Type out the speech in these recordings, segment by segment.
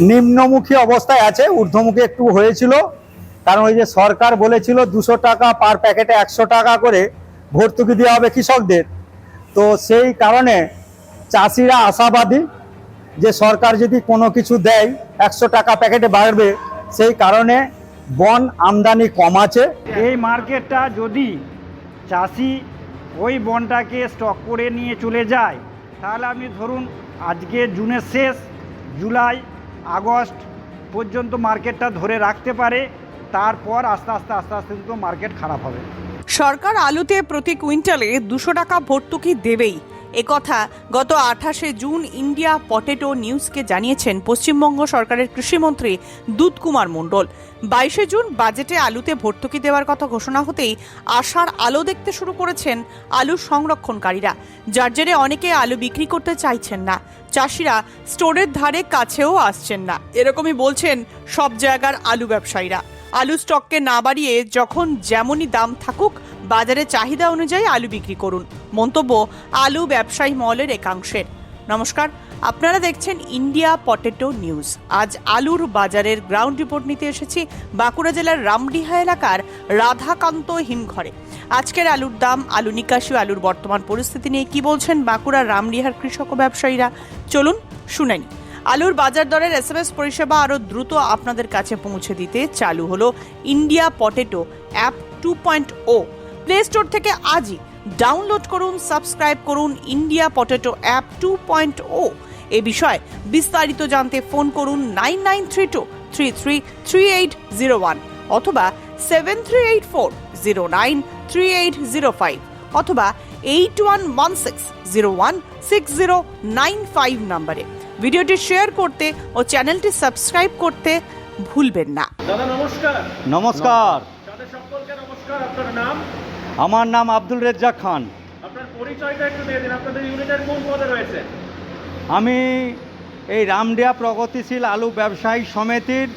নিম্নমুখী অবস্থায় আছে, ঊর্ধ্বমুখী একটু হয়েছিল। কারণ ওই যে সরকার বলেছিল 200 টাকা পার প্যাকেটে 100 টাকা করে ভর্তুকি দেওয়া হবে কৃষকদের। তো সেই কারণে চাষিরা আশাবাদী যে সরকার যদি কোনো কিছু দেয় 100 টাকা প্যাকেটে বাড়বে, সেই কারণে বন আমদানি কম আছে। এই মার্কেটটা যদি চাষি ওই বনটাকে স্টক করে নিয়ে চলে যায়, তাহলে আপনি ধরুন আজকে জুনের শেষ, জুলাই আগস্ট পর্যন্ত মার্কেটটা ধরে রাখতে পারে। তারপর আস্তে আস্তে কিন্তু মার্কেট খারাপ হবে। সরকার আলুতে প্রতি কুইন্টালে 200 টাকা ভর্তুকি দেবেই, একথা গত 28শে জুন ইন্ডিয়া পটেটো নিউজকে জানিয়েছেন পশ্চিমবঙ্গ সরকারের কৃষিমন্ত্রী দুধকুমার মণ্ডল। 22শে জুন বাজেটে আলুতে ভর্তুকি দেওয়ার কথা ঘোষণা হতেই আশার আলো দেখতে শুরু করেছেন আলু সংরক্ষণকারীরা, যার জেরে অনেকে আলু বিক্রি করতে চাইছেন না। চাষিরা স্টোরের ধারে কাছেও আসছেন না, এরকমই বলছেন সব জায়গার আলু ব্যবসায়ীরা। আলু স্টককে না বাড়িয়ে যখন যেমনই দাম থাকুক বাজারে চাহিদা অনুযায়ী আলু বিক্রি করুন, মন্তব্য আলু ব্যবসায়ী মহলের একাংশের। নমস্কার, আপনারা দেখছেন ইন্ডিয়া পটেটো নিউজ। আজ আলুর বাজারের গ্রাউন্ড রিপোর্ট নিতে এসেছি বাঁকুড়া জেলার রামডিহা এলাকার রাধাকান্ত হিমঘরে। আজকের আলুর দাম, আলু নিকাশি ও আলুর বর্তমান পরিস্থিতি নিয়ে কি বলছেন বাঁকুড়ার রামডিহার কৃষক ও ব্যবসায়ীরা, চলুন শুনে নিই। আলুর বাজার দরের SMS পরিষেবা আরও দ্রুত আপনাদের কাছে পৌঁছে দিতে চালু হলো India potato app 2.0। Play store থেকে আজই ডাউনলোড করুন, সাবস্ক্রাইব করুন ইন্ডিয়া পটেটো অ্যাপ 2.0। এ বিষয়ে বিস্তারিত জানতে ফোন করুন 9932333801 অথবা 7384093805 অথবা 8116016095 নম্বরে। ভিডিওটি শেয়ার করতে ও চ্যানেলটি সাবস্ক্রাইব করতে ভুলবেন না। দাদা নমস্কার। নমস্কার। দাদা সকলকে নমস্কার। আপনার নাম? আমার নাম আব্দুল রেজ্জাক খান। আপনার পরিচয়টা একটু দিয়ে দিন। আপনাদের ইউনিটের কোন পদে রয়েছে? আমি এই রামডিহা প্রগতিশীল আলু ব্যবসায়ী সমিতির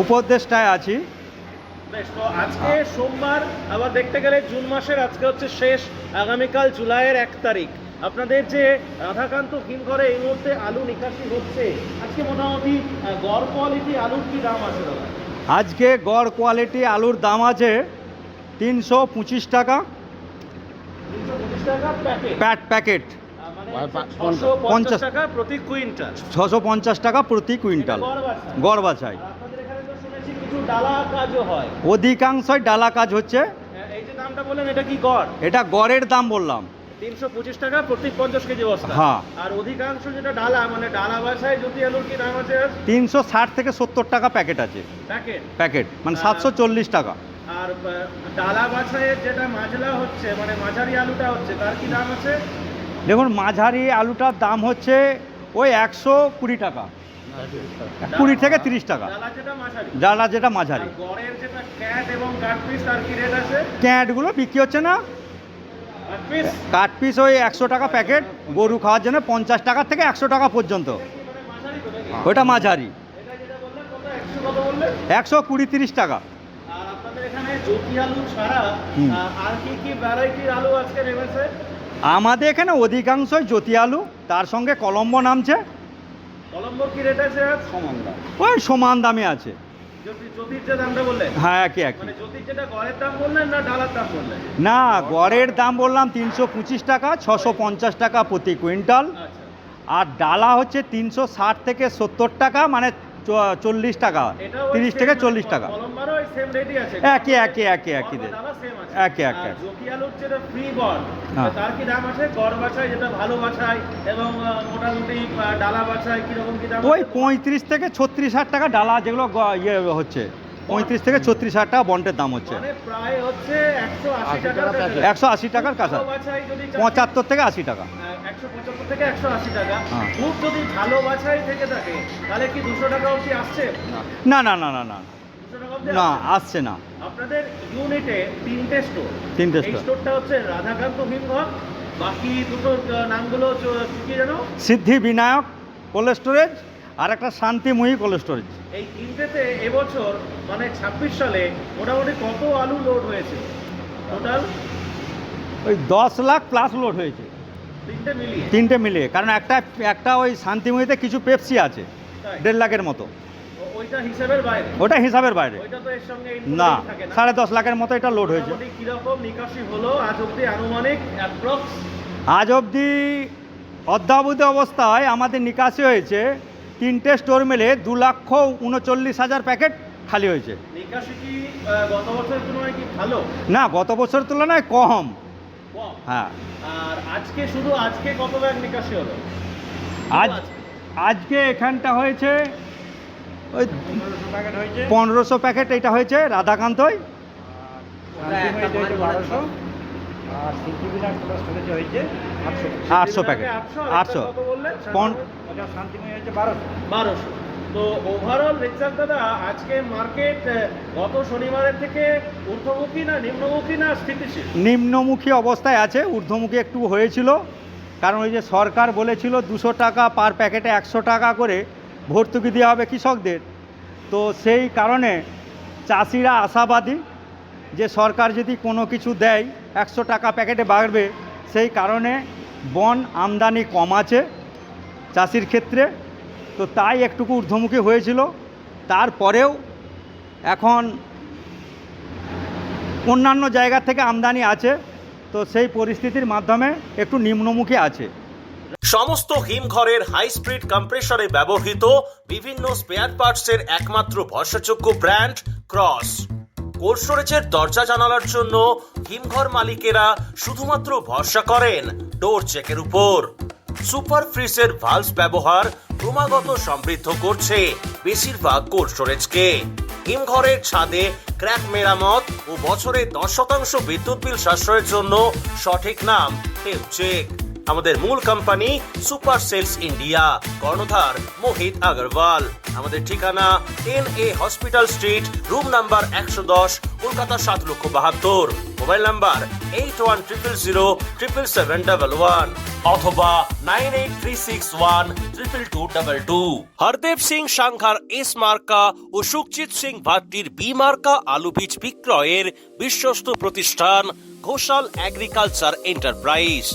উপদেষ্টায় আছি। বেশ, তো আজকে সোমবার, আবার দেখতে গেলে জুন মাসের আজকে হচ্ছে শেষ, আগামীকাল জুলাইয়ের 1 তারিখ। আপনাদের যে রাধাকান্ত হিমঘরে এই মুহূর্তে আলু নিকাশি হচ্ছে, আজকে মোটামুটি গড় কোয়ালিটি আলুর কি দাম আছে দাদা? আজকে গড় কোয়ালিটি আলুর দাম আছে 325 টাকা 325 টাকা প্যাকেট। প্যাকেট মানে 650 টাকা প্রতি কুইন্টাল। 650 টাকা প্রতি কুইন্টাল গড় বাছাই। আপনাদের এখানে তো শুনেছি কিছু ডালা কাজও হয়। অধিকাংশই ডালা কাজ হচ্ছে। এই যে দামটা বললেন, এটা কি গড়? এটা গড়ের দাম বললাম, 325 টাকা প্রতি 50 কেজি বস্তা। হ্যাঁ। আর অধিকাংশ যেটা ডালা, মানে ডালা বাছাই জ্যোতি আলুর কি দাম আছে? 360 থেকে 70 টাকা প্যাকেট আছে। প্যাকেট মানে 740 টাকা। আর ডালা বাছাইয়ের যেটা মাজলা হচ্ছে, মানে মাঝারি আলুটা হচ্ছে, তার কি দাম আছে? দেখুন, মাঝারি আলুটার দাম হচ্ছে ওই 120 টাকা, 20 থেকে 30 টাকা। ডালা যেটা মাঝারি। গড়ের যেটা ক্যাট এবং কাট পিস, তার কি রেট আছে? ক্যাটগুলো বিক্রি হচ্ছে না। কাট পিস ওই 100 টাকা প্যাকেট, গরু খাওয়ার জন্য 50 টাকা থেকে 100 টাকা পর্যন্ত। ওইটা মাঝারি। 120-30 টাকা। আর আপনাদের এখানে জ্যোতি আলু ছাড়া আর কি কি ভ্যারাইটির আলু আজকে নেমেছে? আমাদের এখানে অধিকাংশই জ্যোতি আলু, তার সঙ্গে কলম্বো নামছে। কলম্বোর কি রেট আছে? সমান দাম। ওই সমান দামে আছে। জ্যোতির যে দামটা বললেন, হ্যাঁ একই। মানে জ্যোতির যেটা গড়ের দাম বললেন না ডালার দাম বললেন? না, গড়ের দাম বললাম 325 টাকা, 650 টাকা প্রতি কুইন্টাল। আর ডালা হচ্ছে 360 থেকে 70 টাকা, মানে 40 টাকা, 30 থেকে 40 টাকা। একই। জ্যোতি আলুর যেটা ফ্রি গড়, তার কি দাম আছে? গড় বাছাই যেটা ভালো বাছাই এবং মোটামুটি ডালা বাছাই কিরকম কি দাম? ওই 35 থেকে 36,000 টাকা ডালা, যেগুলো ইয়ে হচ্ছে 35 থেকে 36,000 টাকা বন্ডের দাম হচ্ছে। মানে প্রায় হচ্ছে 180 টাকার কাছে, 75 থেকে 80 টাকা। 175 থেকে 180 টাকা। খুব যদি ভালো বাছাই থেকে থাকে তাহলে কি 200 টাকা অবধি আসছে? না, আসছে না। আপনাদের ইউনিটে 3টে স্টোর। এই স্টোরটা হচ্ছে রাধাকান্ত হিমঘর, বাকি দুটো নামগুলো কি জানো? সিদ্ধি বিনায়ক কোল্ড স্টোরেজ আর একটা শান্তিময়ী কোল্ড স্টোরেজ। এই তিনটেতে এবছর মানে 26 সালে মোটামুটি কত আলু লোড হয়েছে টোটাল? ওই 10 লাখ প্লাস লোড হয়েছে। তিনটে মিলিয়ে? কারণ একটা ওই শান্তিময়ীতে কিছু পেপসি আছে, তাই? 1.5 লাখের মতো। ওইটা হিসাবের বাইরে? ওটা হিসাবের বাইরে ওইটা তো এর সঙ্গে না, included থাকে না? 10.5 লাখের মতো এটা লোড হয়েছে। মোটামুটি কিরকম নিকাশি হলো আজ অব্দি আনুমানিক অ্যাপ্রক্স? আজ অবধি অদ্যাবধি অবস্থায় আমাদের নিকাশি হয়েছে 3টে স্টোর মিলে 2,39,000 প্যাকেট খালি হয়েছে। নিকাশি কি গত বছরের তুলনায় কি ভালো? না, গত বছরের তুলনায় কম। কম? হ্যাঁ, আর আজকে কত ব্যাগ নিকাশি হলো? আজকে এখানটা হয়েছে ওই 1500 প্যাকেট হয়েছে। 1500 প্যাকেট এটা হয়েছে রাধাকান্তই। শান্তিময়ীতে হয়েছে 1200, আর সিদ্ধিবিনায়ক কোল্ড স্টোরেজে হয়েছে 800। 800 প্যাকেট। 800 কত বললেন? ওটা শান্তিময়ী হয়েছে 1200। 1200। তো ওভারঅল রিচার্জ দাদা আজকে মার্কেট গত শনিবারের থেকে ঊর্ধ্বমুখী না নিম্নমুখী না স্থিতিশীল? নিম্নমুখী অবস্থায় আছে, ঊর্ধ্বমুখী একটু হয়েছিল, কারণ ওই যে সরকার বলেছিল 200 টাকা পার প্যাকেটে 100 টাকা করে ভর্তুকি দেওয়া হবে কৃষকদের। তো সেই কারণে চাষিরা আশাবাদী যে সরকার যদি কোনো কিছু দেয় 100 টাকা প্যাকেটে বাড়বে, সেই কারণে বন আমদানি কম আছে চাষির ক্ষেত্রে, তো তাই একটুকু ঊর্ধ্বমুখী হয়েছিল। তারপরেও এখন অন্যান্য জায়গা থেকে আমদানি আছে, তো সেই পরিস্থিতির মাধ্যমে একটু নিম্নমুখী আছে। সমস্ত হিমঘরের হাই স্পিড কম্প্রেসরে ব্যবহৃত বিভিন্ন স্পেয়ার পার্টসের একমাত্র ভরসাযোগ্য ব্র্যান্ড ক্রস। কোল্ড স্টোরেজের দরজা জানালার জন্য হিমঘর মালিকেরা শুধুমাত্র ভরসা করেন ডোর চেকের উপর। সুপার ফ্রিজের ভালভস ব্যবহার ক্রমাগত সমৃদ্ধ করছে বেশিরভাগ কোল্ড স্টোরেজকে। হিমঘরের ছাদে ক্র্যাক মেরামত ও বছরে 10% বিদ্যুৎ বিল সাশ্রয়ের জন্য সঠিক নাম টেমচেক। আমাদের মূল কোম্পানি সুপার সেলস ইন্ডিয়া, কর্ণধার মোহিত আগরওয়াল। আমাদের ঠিকানা NA hospital street, room number 110, Kolkata 7,72,072। Mobile number 8100077711 অথবা 9836122222। হরদেব সিং সাংঘার এস মার্কা ও সুখজিৎ সিং ভাট্টির বি মার্কা আলু বীজ বিক্রয়ের বিশ্বস্ত প্রতিষ্ঠান ঘোষাল এগ্রিকালচার এন্টারপ্রাইজ।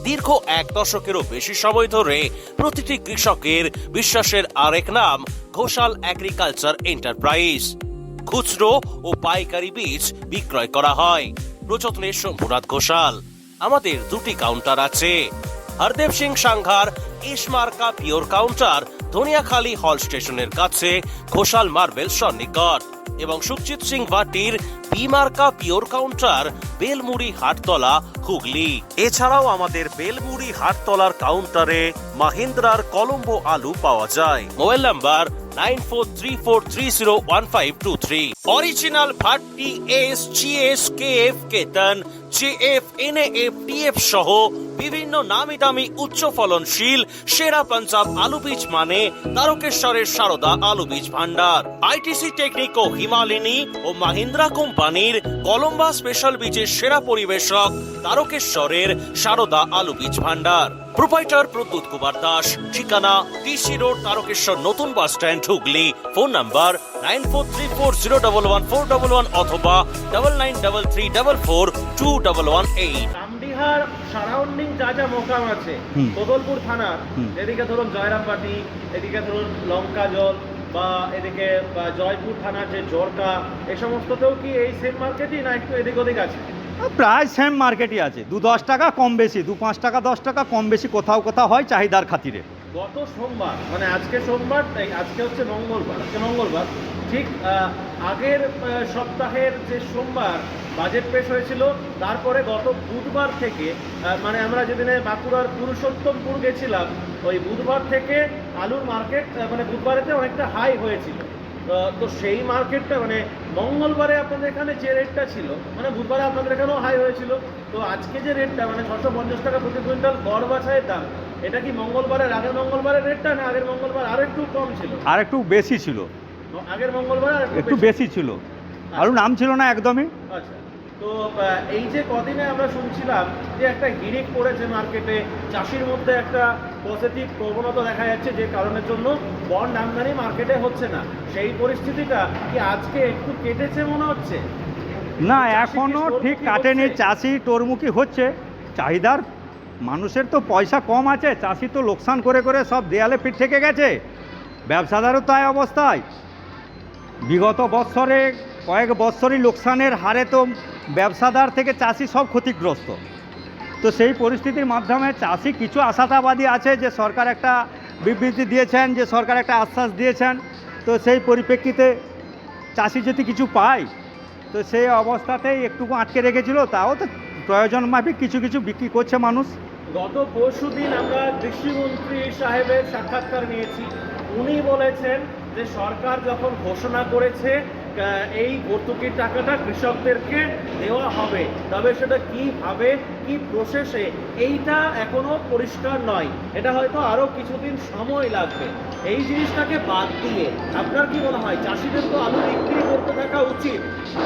দীর্ঘ 1 দশকেরও বেশি সময় ধরে প্রতিটি কৃষকের বিশ্বাসের আরেক নাম ঘোষাল এগ্রিকালচার এন্টারপ্রাইজ। খুচরো ও পাইকারি বীজ বিক্রয় করা হয়। প্রযত্নে শম্ভুনাথ ঘোষাল। আমাদের 2টি কাউন্টার আছে। হরদেব সিং সাংঘার এস মার্কা পিওর কাউন্টার ধনিয়াখালী হল স্টেশনের কাছে ঘোষাল মার্বেল সন্নিকট, এবং সুখজিৎ সিং ভাটির বি মার্কা পিওর কাউন্টার বেলমুড়ি হাটতলা, হুগলি। এছাড়াও আমাদের বেলমুড়ি হাটতলার কাউন্টারে মাহিন্দ্রার কলম্বো আলু পাওয়া যায়। Mobile number 9434301523। Original Bhatti S, GS, KF, কেতন, JF, NAF, TF সহ বিভিন্ন নামি দামি উচ্চ ফলনশীল সেরা পাঞ্জাব আলু বীজ মানে তারকেশ্বরের সারদা আলু বীজ ভান্ডার। ITC টেকনিক ও হিমালিনী ও মাহিন্দ্রা কোম্পানির কলম্বা স্পেশাল বীজের সেরা পরিবেশক তারকেশ্বরের সারদা আলু বীজ ভান্ডার। প্রোপাইটার প্রদ্যুৎ কুমার দাস। ঠিকানা TC রোড, তারকেশ্বর নতুন bus stand, Hooghly. Phone number 9434011411 অথবা 9933442118। রামডিহার সারাউন্ডিং যা যা মোকাম আছে বদলপুর থানার, এদিকে ধরুন জয়রামবাটি, এদিকে ধরুন লঙ্কা জল, বা এদিকে জয়পুর থানার যে জরকা, এই সমস্ততেও কি এই সেম মার্কেটই না একটু এদিক ওদিক আছে? প্রায় সেম মার্কেটই আছে, 2-10 টাকা কম বেশি, 2-5 টাকা 10 টাকা কম বেশি কোথাও কোথাও হয় চাহিদার খাতিরে। গত সোমবার মানে আজকে সোমবার, আজকে হচ্ছে মঙ্গলবার, ঠিক আগের সপ্তাহের যে সোমবার বাজেট পেশ হয়েছিল, তারপরে গত বুধবার থেকে মানে আমরা যেদিনে বাঁকুড়ার পুরুষোত্তমপুর গেছিলাম, ওই বুধবার থেকে আলুর মার্কেট মানে বুধবারেতে অনেকটা হাই হয়েছিল। তো সেই মার্কেটটা মানে মঙ্গলবারে আপনাদের এখানে যে রেটটা ছিল, মানে বুধবারে আপনাদের এখানেও হাই হয়েছিল, তো আজকে যে রেটটা মানে 650 টাকা প্রতি কুইন্টাল গড় বাছাইয়ের দাম, এটা কি আগের মঙ্গলবারের রেটটা, না আগের মঙ্গলবার আরো একটু কম ছিল? আর একটু বেশি ছিল, আগের মঙ্গলবার একটু বেশি ছিল, আলু নাম ছিল না একদমই। আচ্ছা, তো এই যে কদিনে আমরা শুনছিলাম যে একটা হিড়িক পড়েছে মার্কেটে, চাষির মধ্যে একটা পজিটিভ প্রবণতা দেখা যাচ্ছে, যে কারণের জন্য বন্ড আমদানি মার্কেটে হচ্ছে না, সেই পরিস্থিতিটা কি আজকে একটু কেটেছে মনে হচ্ছে? না, এখনো ঠিক কাটেনি, চাষি টোরমুখী হচ্ছে। চাহিদার মানুষের তো পয়সা কম আছে, চাষি তো লোকসান করে করে সব দেয়ালে পিঠ থেকে গেছে, ব্যবসাদারও তাই অবস্থায়। বিগত বৎসরে কয়েক বৎসরই লোকসানের হারে তো ব্যবসাদার থেকে চাষি সব ক্ষতিগ্রস্ত। তো সেই পরিস্থিতির মাধ্যমে চাষি কিছু আশাবাদী আছে যে সরকার একটা বিবৃতি দিয়েছেন, যে সরকার একটা আশ্বাস দিয়েছেন। তো সেই পরিপ্রেক্ষিতে চাষি যদি কিছু পায়, তো সেই অবস্থাতেই একটুকু আটকে রেখেছিল, তাও তো প্রয়োজন মাফিক কিছু কিছু বিক্রি করছে মানুষ। গত পরশুদিন আমরা কৃষিমন্ত্রী সাহেবের সাক্ষাৎকার নিয়েছি। উনি বলেছেন যে সরকার যখন ঘোষণা করেছে এই ভর্তুকির টাকাটা কৃষকদেরকে দেওয়া হবে, তবে সেটা কীভাবে, কি প্রসেসে, এইটা এখনো পরিষ্কার নয়। এটা হয়তো আরও কিছুদিন সময় লাগবে। এই জিনিসটাকে বাদ দিয়ে আপনার কি মনে হয় চাষিদের তো আলু বিক্রি করতে থাকা উচিত?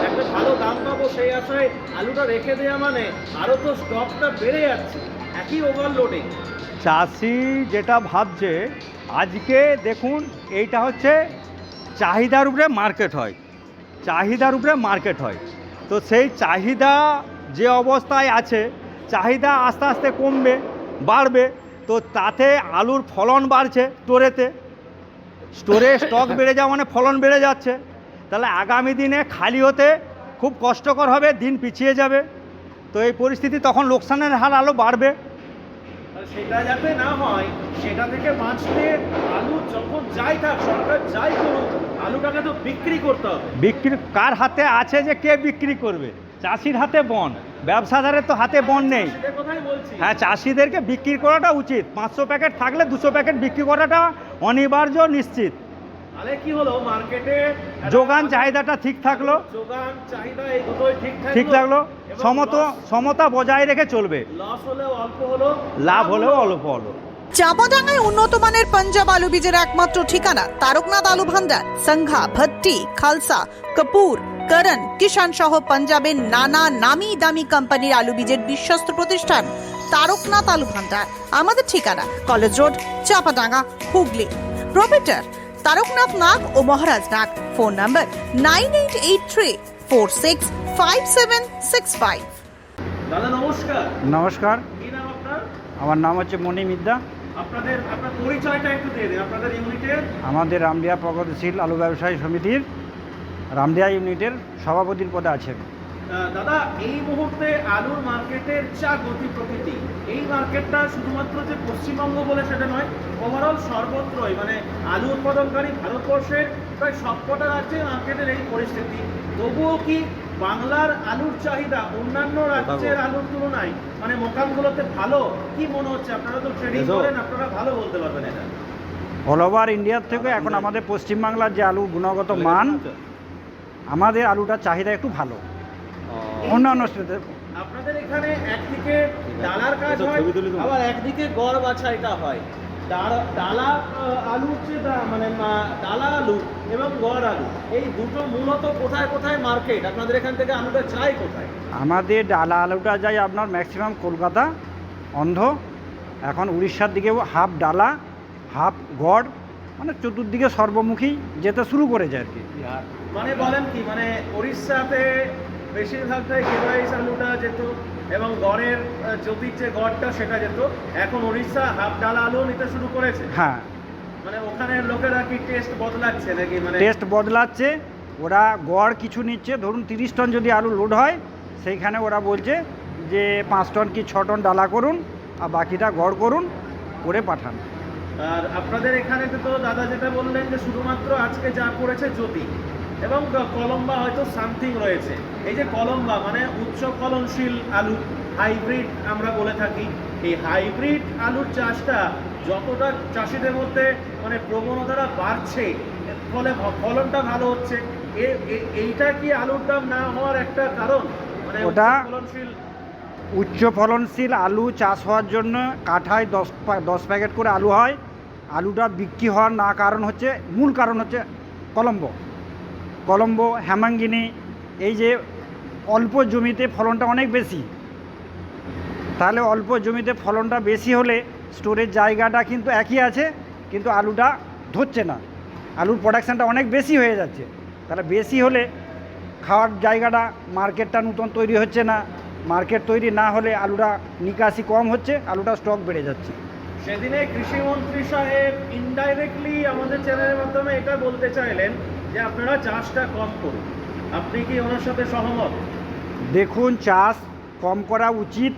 একটা ভালো দাম পাবো সেই আশায় আলুটা রেখে দেওয়া মানে আরও তো স্টকটা বেড়ে যাচ্ছে, একই ওভারলোডিং। চাষি যেটা ভাবছে, আজকে দেখুন এইটা হচ্ছে চাহিদার উপরে মার্কেট হয়, চাহিদার উপরে মার্কেট হয়। তো সেই চাহিদা যে অবস্থায় আছে, চাহিদা আস্তে আস্তে কমবে, বাড়বে। তো তাতে আলুর ফলন বাড়ছে, স্টোরে স্টক বেড়ে যাওয়া মানে ফলন বেড়ে যাচ্ছে। তাহলে আগামী দিনে খালি হতে খুব কষ্টকর হবে, দিন পিছিয়ে যাবে। তো এই পরিস্থিতি তখন লোকসানের হার আরও বাড়বে। সেটা যাতে না হয়, সেটা থেকে বাঁচতে আলু যখন যাই থাক, সরকার যাই করুক, আলুটাকে তো বিক্রি করতে হবে। বিক্রি কার হাতে আছে যে কে বিক্রি করবে? চাষির হাতে বন, ব্যবসাদারের তো হাতে বন নেই। সেটার কথাই বলছি। হ্যাঁ, চাষিদেরকে বিক্রি করাটা উচিত। 500 প্যাকেট থাকলে 200 প্যাকেট বিক্রি করাটা অনিবার্য, নিশ্চিত। তাহলে কি হলো, মার্কেটে যোগান চাহিদাটা ঠিক থাকলো, যোগান চাহিদা এই দুটোই ঠিক থাকলো, সমতা বজায় রেখে চলবে। লস হলেও অল্প হলো, লাভ হলেও অল্প হলো। চাপাডাঙ্গায় উন্নত মানের পাঞ্জাব আলু বীজের একমাত্র ঠিকানা তারকনাথ আলু ভান্ডার। সংঘা, ভট্টি, খালসা, কপুর, করণ, কিষান সহ পাঞ্জাবের নানা নামি দামি কোম্পানির আলু বীজের বিশ্বস্ত প্রতিষ্ঠান তারকনাথ আলু ভান্ডার। আমাদের ঠিকানা college road, Chapadanga, Hooghly. Proprietor Taraknath Nag ও মহারাজ নাগ। Phone number 9883465765। দাদা নমস্কার। নমস্কার, কি নাম আপনার? আমার নাম হচ্ছে মণি মিদ্যা। আপনার পরিচয়টা একটু দিয়ে দিন, আপনাদের ইউনিটের। আমাদের রামদিয়া প্রগতিশীল আলু ব্যবসায়ী সমিতির রামদিয়া ইউনিটের সভাপতির পদে আছেন। দাদা, এই মুহূর্তে আলুর মার্কেটের যা গতি প্রকৃতি, এই মার্কেটটা শুধুমাত্র যে পশ্চিমবঙ্গ বলে সেটা নয়, ওভারঅল সর্বত্রই, মানে আলু উৎপাদনকারী ভারতবর্ষের প্রায় সবকটা রাজ্যে মার্কেটের এই পরিস্থিতি। তবুও কি বাংলার আলুর চাহিদা অন্যান্য রাজ্যের আলুর তুলনায় মানে মোকামগুলোতে ভালো? কি মনে হচ্ছে? আপনারা তো ট্রেডিং করেন, আপনারা ভালো বলতে পারবেন এটা। অল ওভার ইন্ডিয়ার থেকে এখন আমাদের পশ্চিমবাংলার যে আলু গুণগত মান, আমাদের আলুটার চাহিদা একটু ভালো অন্যান্য স্টেটে। আপনাদের এখানে একদিকে ডালার কাজ হয়, আবার একদিকে গড় বাছাইটা হয়। ডালা আলু হচ্ছে মানে ডালা আলু এবং গড় আলু, এই দুটো মূলত কোথায় কোথায় মার্কেট? আপনাদের এখান থেকে আলুটা চাই কোথায়? আমাদের ডালা আলুটা যায় আপনার ম্যাক্সিমাম কলকাতা, অন্ধ্র, এখন উড়িষ্যার দিকেও হাফ ডালা হাফ গড়, মানে চতুর্দিকে সর্বমুখী যেতে শুরু করেছে আর কি। মানে বলেন কি, মানে উড়িষ্যাতে বেশিরভাগটাই কেবাইস আলুটা যেত এবং গড়ের জ্যোতির যে গড়টা সেটা যেত, এখন উড়িষ্যা হাফ ডালা আলু নিতে শুরু করেছে। হ্যাঁ, মানে ওখানের লোকেরা কি টেস্ট বদলাচ্ছে নাকি? মানে টেস্ট বদলাচ্ছে, ওরা গড় কিছু নিচ্ছে। ধরুন 30 টন যদি আলু লোড হয়, সেইখানে ওরা বলছে যে 5 টন কি 6 টন ডালা করুন আর বাকিটা গড় করুন, করে পাঠান। আর আপনাদের এখানে তো দাদা যেটা বললেন যে শুধুমাত্র আজকে যা করেছে জ্যোতি এবং কলম্বা হয়তো সামথিং রয়েছে। এই যে কলম্বা মানে উচ্চ ফলনশীল আলু, হাইব্রিড আমরা বলে থাকি, এই হাইব্রিড আলুর চাষটা যতটা চাষিদের মধ্যে মানে প্রবণতাটা বাড়ছে, ফলে ফলনটা ভালো হচ্ছে, এইটা কি আলুর দাম না হওয়ার একটা কারণ? মানে ওটা ফলনশীল উচ্চ ফলনশীল আলু চাষ হওয়ার জন্য কাঠায় 10 প্যাকেট করে আলু হয়। আলুটা বিক্রি হওয়ার না কারণ হচ্ছে, মূল কারণ হচ্ছে কলম্বো, হেমাঙ্গিনি, এই যে অল্প জমিতে ফলনটা অনেক বেশি। তাহলে অল্প জমিতে ফলনটা বেশি হলে স্টোরের জায়গাটা কিন্তু একই আছে, কিন্তু আলুটা ধরছে না, আলুর প্রোডাকশানটা অনেক বেশি হয়ে যাচ্ছে। তাহলে বেশি হলে খাওয়ার জায়গাটা, মার্কেটটা নতুন তৈরি হচ্ছে না, মার্কেট তৈরি না হলে আলুটা নিকাশি কম হচ্ছে, আলুটা স্টক বেড়ে যাচ্ছে। সেদিনে কৃষিমন্ত্রী সাহেব ইনডাইরেক্টলি আমাদের চ্যানেলের মাধ্যমে এটা বলতে চাইলেন যে আপনারা চাষটা কম করুন। আপনি কি ওনার সাথে সহমত? দেখুন, চাষ কম করা উচিত।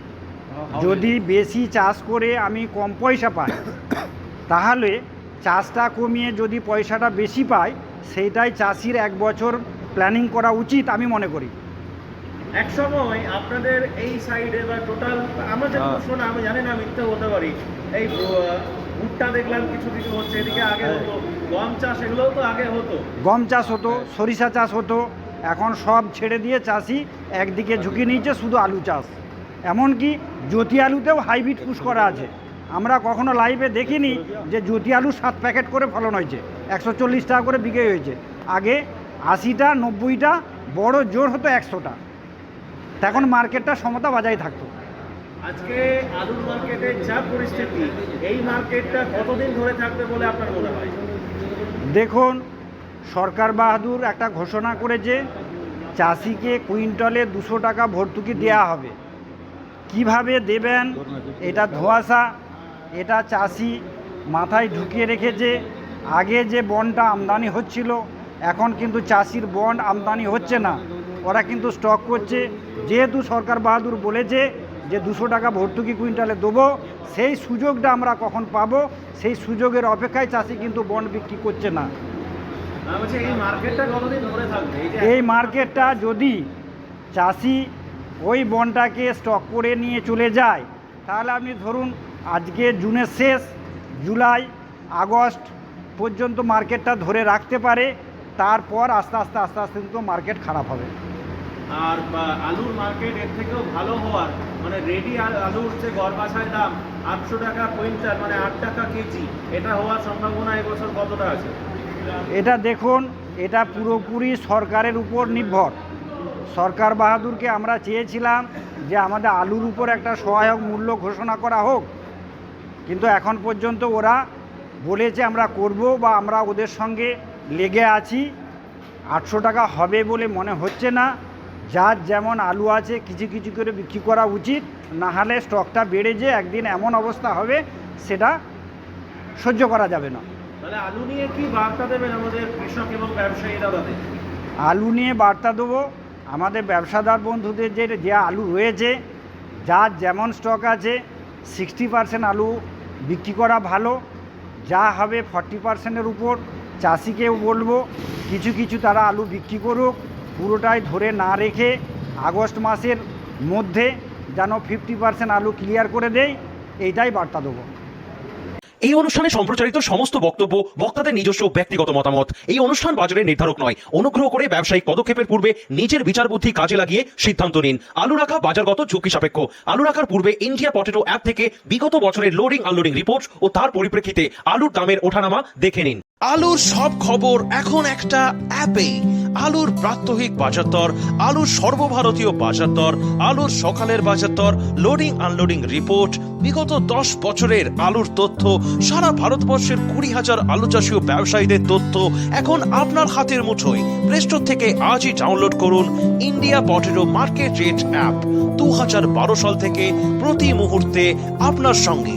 যদি বেশি চাষ করে আমি কম পয়সা পাই, তাহলে চাষটা কমিয়ে যদি পয়সাটা বেশি পাই, সেইটাই চাষির এক বছর প্ল্যানিং করা উচিত আমি মনে করি। এক সময় আপনাদের এই সাইডে বা টোটাল আমরা যেটুকু শোনা, আমি জানি না মিথ্যে হতে পারি, এই ভুট্টা দেখলাম কিছু কিছু হচ্ছে, এদিকে আগে হতো গম চাষ, এগুলোও তো আগে হতো। গম চাষ হতো, সরিষা চাষ হতো, এখন সব ছেড়ে দিয়ে চাষি একদিকে ঝুঁকি নিয়েছে শুধু আলু চাষ। এমনকি জ্যোতি আলুতেও হাইব্রিড পুশ করা আছে। আমরা কখনো লাইভে দেখিনি যে জ্যোতি আলু 7 প্যাকেট করে ফলন হয়েছে, 140 টাকা করে বিক্রি হয়েছে। আগে 80টা 90টা, বড় জোর হতো 100টা। তখন মার্কেটটা সমতা বজায় থাকতো। আজকে আলুর মার্কেটের যা পরিস্থিতি, এই মার্কেটটা কতদিন ধরে থাকবে বলে আপনার মনে হয়? দেখুন, সরকার বাহাদুর একটা ঘোষণা করেছে, চাষিকে কুইন্টালে 200 টাকা ভর্তুকি দেওয়া হবে। কিভাবে দেবেন এটা ধোঁয়াশা, এটা চাষি মাথায় ঢুকিয়ে রেখেছে। আগে যে বন্ডটা আমদানি হচ্ছিল, এখন কিন্তু চাষির বন্ড আমদানি হচ্ছে না, ওরা কিন্তু স্টক করছে। যেহেতু সরকার বাহাদুর বলেছে যে 200 টাকা ভর্তুকি কুইন্টালে দেবো, সেই সুযোগটা আমরা কখন পাবো, সেই সুযোগের অপেক্ষায় চাষি কিন্তু বন্ড বিক্রি করছে না। বলছি এই মার্কেটটা কতদিন ধরে থাকবে? এই মার্কেটটা যদি চাষি ওই বন্ডটাকে স্টক করে নিয়ে চলে যায়, তাহলে আপনি ধরুন আজকে জুনের শেষ, জুলাই আগস্ট পর্যন্ত মার্কেটটা ধরে রাখতে পারে। তারপর আস্তে আস্তে কিন্তু মার্কেট খারাপ হবে। আর আলুর মার্কেট এর থেকেও ভালো হওয়ার, মানে রেডি আলুর যে গড়বাছায় দাম 800 টাকা কুইন্টাল, মানে 8 টাকা কেজি, এটা হওয়ার সম্ভাবনা এবছর কতটা আছে? এটা দেখুন, এটা পুরোপুরি সরকারের উপর নির্ভর। সরকার বাহাদুরকে আমরা চেয়েছিলাম যে আমাদের আলুর উপর একটা সহায়ক মূল্য ঘোষণা করা হোক, কিন্তু এখন পর্যন্ত ওরা বলেছে আমরা করব, বা আমরা ওদের সঙ্গে লেগে আছি। 800 টাকা হবে বলে মনে হচ্ছে না। যার যেমন আলু আছে কিছু কিছু করে বিক্রি করা উচিত, না হলে স্টকটা বেড়ে যে একদিন এমন অবস্থা হবে সেটা সহ্য করা যাবে না। তাহলে আলু নিয়ে কি বার্তা দেবেন আমাদের কৃষক এবং ব্যবসায়ীরা? আলু নিয়ে বার্তা দেবো আমাদের ব্যবসাদার বন্ধুদের, যে আলু রয়েছে, যার যেমন স্টক আছে 60% আলু বিক্রি করা ভালো। যা হবে 40%-এর উপর চাষিকেও বলবো কিছু কিছু তারা আলু বিক্রি করুক, পুরোটাই ধরে না রেখে আগস্ট মাসের মধ্যে যেন 50% আলু ক্লিয়ার করে দেয়, এইটাই বার্তা দেবো। এই অনুষ্ঠানে সম্প্রচারিত সমস্ত বক্তব্য বক্তাদের নিজস্ব ব্যক্তিগত মতামত। এই অনুষ্ঠান বাজারের নির্ধারক নয়। অনুগ্রহ করে ব্যবসায়িক পদক্ষেপের পূর্বে নিজের বিচার বুদ্ধি কাজে লাগিয়ে সিদ্ধান্ত নিন। আলু রাখা বাজারগত ঝুঁকি সাপেক্ষ। আলু রাখার পূর্বে ইন্ডিয়া পটেটো অ্যাপ থেকে বিগত বছরের লোডিং আনলোডিং রিপোর্ট ও তার পরিপ্রেক্ষিতে আলুর দামের ওঠানামা দেখে নিন। আলুর সব খবর এখন একটা অ্যাপে। আলুর প্রাত্যহিক বাজার দর, আলুর সর্বভারতীয় বাজার দর, আলুর সকালের বাজার দর, লোডিং আনলোডিং রিপোর্ট, বিগত 10 বছরের আলুর তথ্য, সারা ভারতবর্ষের 20,000 আলু চাষী ও ব্যবসায়ীদের তথ্য এখন আপনার হাতের মুঠোয়। প্লে স্টোর থেকে আজই ডাউনলোড করুন India potato market rate app. 2012 সাল থেকে প্রতি মুহূর্তে আপনার সঙ্গে।